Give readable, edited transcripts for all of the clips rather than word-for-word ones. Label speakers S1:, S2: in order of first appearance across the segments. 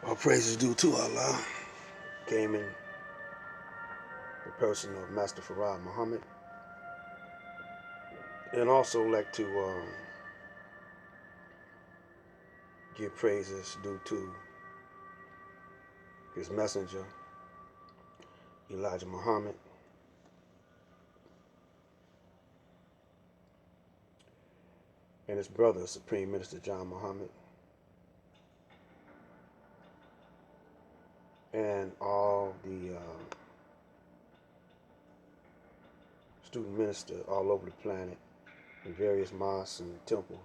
S1: All praises due to Allah. Came in the person of Master F.O.I Muhammad. And also like to give praises due to his messenger, Elijah Muhammad. And his brother, Supreme Minister John Muhammad. And all the student ministers all over the planet in various mosques and temples.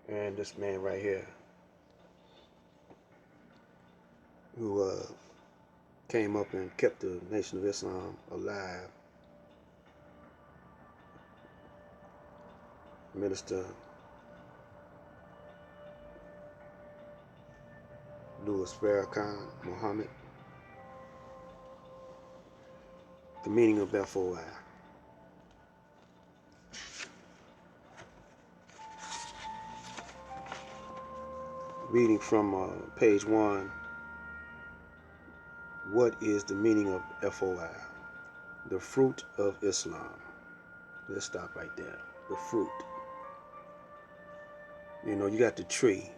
S1: And this man right here, who came up and kept the Nation of Islam alive, Minister Louis Farrakhan Muhammad. The meaning of F.O.I. Reading from page 1. What is the meaning of F.O.I? The fruit of Islam. Let's stop right there. The fruit. You know, you got the tree.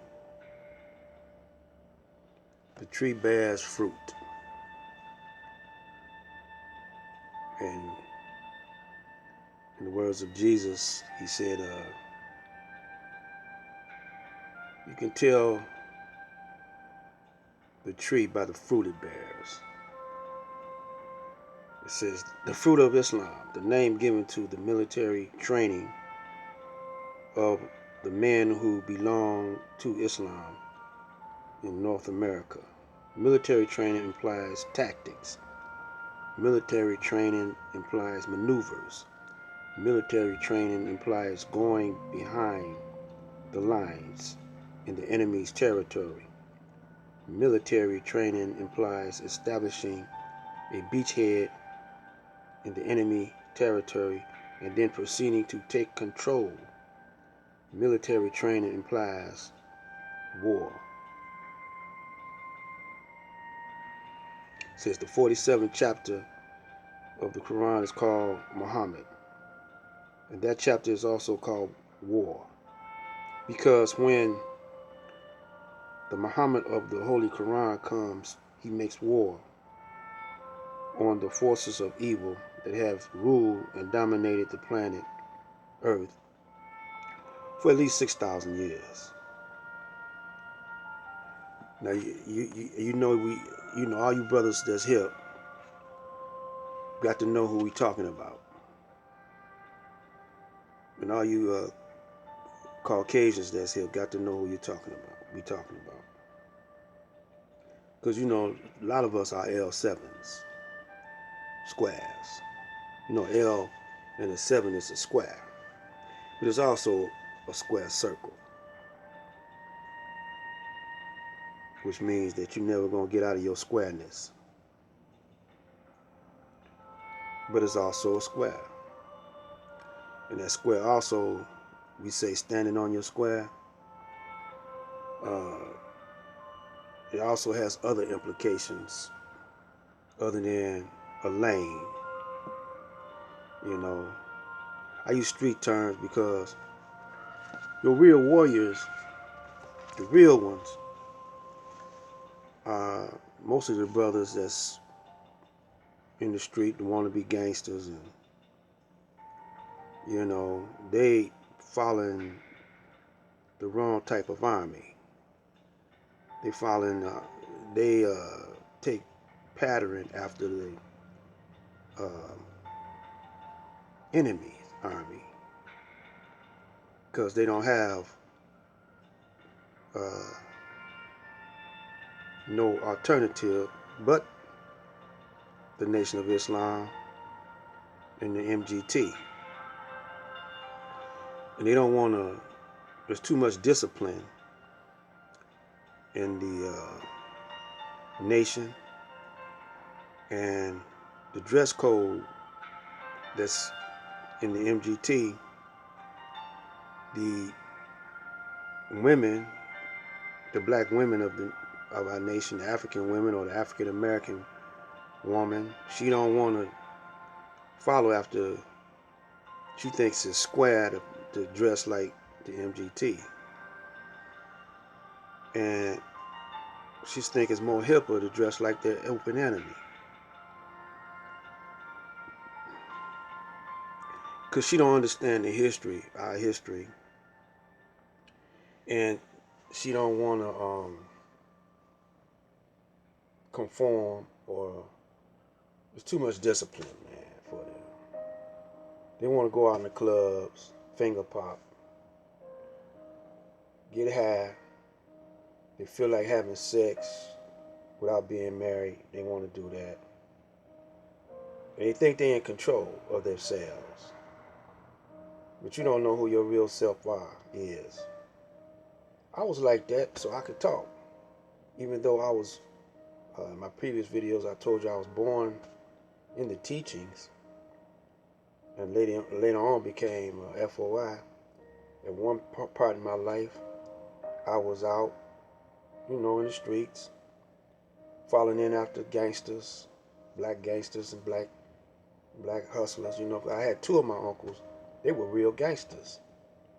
S1: The tree bears fruit. And in the words of Jesus, he said, you can tell the tree by the fruit it bears. It says, the fruit of Islam, the name given to the military training of the men who belong to Islam in North America. Military training implies tactics. Military training implies maneuvers. Military training implies going behind the lines in the enemy's territory. Military training implies establishing a beachhead in the enemy territory and then proceeding to take control. Military training implies war. It says the 47th chapter of the Quran is called Muhammad. And that chapter is also called war. Because when the Muhammad of the Holy Quran comes, he makes war on the forces of evil that have ruled and dominated the planet Earth for at least 6,000 years. Now you know all you brothers that's here got to know who we talking about, and all you Caucasians that's here got to know who you're talking about. We talking about, because you know a lot of us are L7s, squares. You know L and a 7 is a square, but it's also a square circle, which means that you're never gonna get out of your squareness. But it's also a square. And that square also, we say standing on your square, it also has other implications other than a lane. You know, I use street terms because your real warriors, the real ones, are most of the brothers that's in the street, the wannabe gangsters, and you know, they following the wrong type of army. They following, they take pattern after the enemy's army, because they don't have no alternative but the Nation of Islam and the MGT. And they don't want to, there's too much discipline in the nation, and the dress code that's in the MGT, the women, the black women of our nation, the African women or the African American woman, she don't want to follow after. She thinks it's square to dress like the MGT, and she thinks it's more hipper to dress like their open enemy. Cause she don't understand the history, our history, and she don't want to conform, or it's too much discipline, man, for them. They want to go out in the clubs, finger pop, get high. They feel like having sex without being married. They want to do that. And they think they're in control of themselves. But you don't know who your real self is. I was like that so I could talk. Even though I was, in my previous videos, I told you I was born in the teachings. And later on became F.O.I. At one part in my life, I was out, in the streets, following in after gangsters, black gangsters and black hustlers. I had two of my uncles. They were real gangsters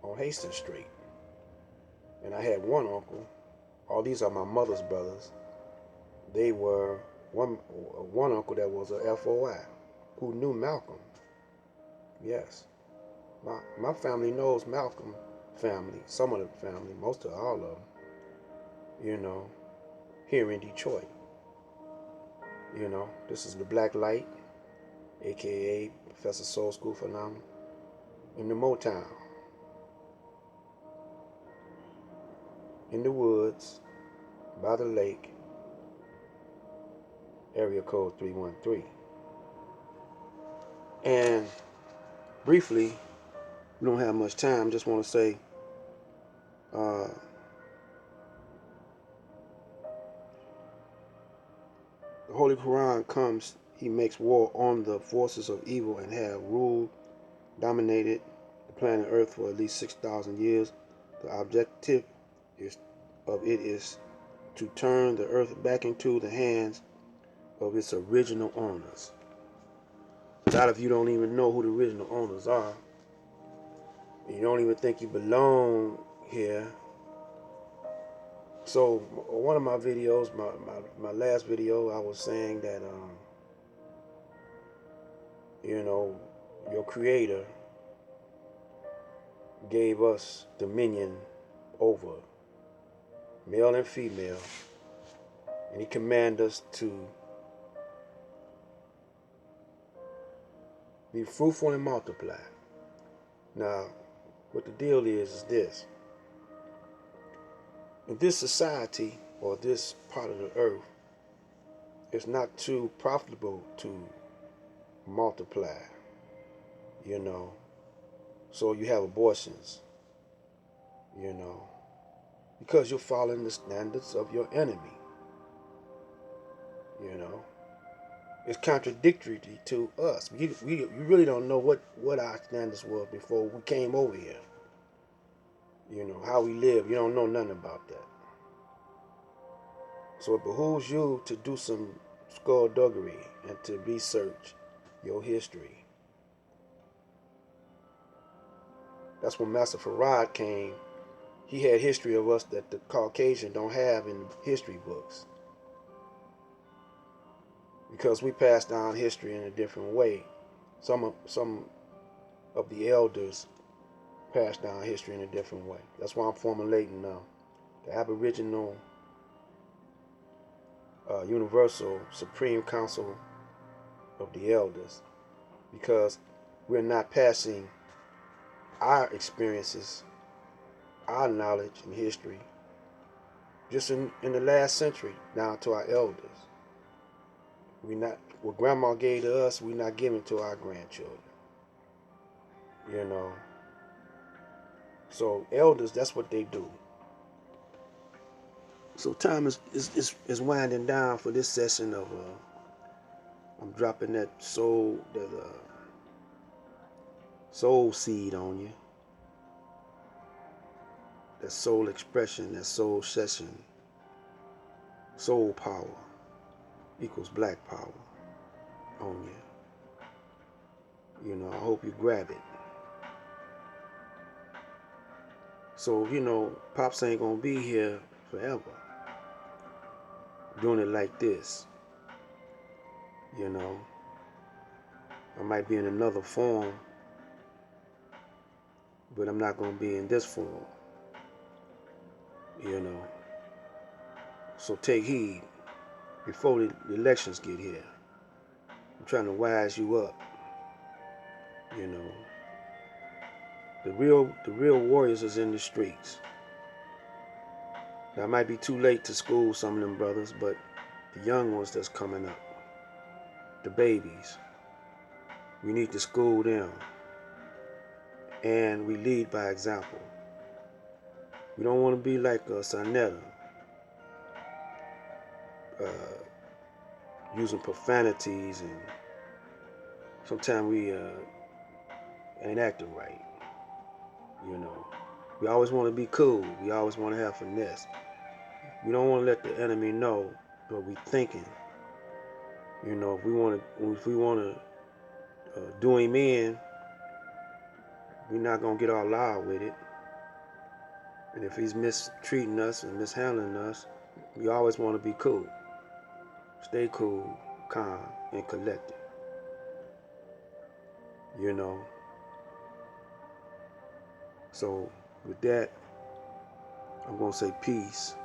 S1: on Hastings Street. And I had one uncle. All these are my mother's brothers. They were one uncle that was a F.O.I. who knew Malcolm. Yes. My family knows Malcolm family, some of the family, most of all of them, here in Detroit. This is the Black Light, aka Professor Soul School Phenomenon, in the Motown, in the woods, by the lake, area code 313. And briefly, we don't have much time, just want to say, the Holy Quran comes, he makes war on the forces of evil and have ruled, dominated the planet Earth for at least 6,000 years. The objective of it is to turn the earth back into the hands of its original owners. A lot of you don't even know who the original owners are. You don't even think you belong here. So one of my videos, my last video, I was saying that your creator gave us dominion over male and female, and he commanded us to be fruitful and multiply. Now, what the deal is this. In this society, or this part of the earth, it's not too profitable to multiply, So you have abortions, because you're following the standards of your enemy, It's contradictory to us. We really don't know what our standards were before we came over here. How we live. You don't know nothing about that. So it behooves you to do some skullduggery and to research your history. That's when Master F.O.I came. He had history of us that the Caucasian don't have in history books. Because we pass down history in a different way. Some of the elders pass down history in a different way. That's why I'm formulating the Aboriginal Universal Supreme Council of the Elders, because we're not passing our experiences, our knowledge and history, just in the last century down to our elders. What grandma gave to us, we're not giving to our grandchildren. So elders, that's what they do. So time is winding down for this session of I'm dropping that soul seed on you. that soul expression, that soul session, soul power equals black power on you. You know, I hope you grab it. So, you know, Pops ain't gonna be here forever doing it like this. You know, I might be in another form, but I'm not gonna be in this form. You know, so take heed before the elections get here. I'm trying to wise you up. You know, the real warriors is in the streets. Now, it might be too late to school some of them brothers, but the young ones that's coming up, the babies, we need to school them. And we lead by example. We don't want to be like Sarnetta, using profanities, and sometimes we ain't acting right. You know, we always want to be cool. We always want to have finesse. We don't want to let the enemy know what we're thinking. You know, if we want to do him in, we're not gonna get all loud with it. And if he's mistreating us and mishandling us, we always want to be cool. Stay cool, calm, and collected. You know. So with that, I'm gonna say peace.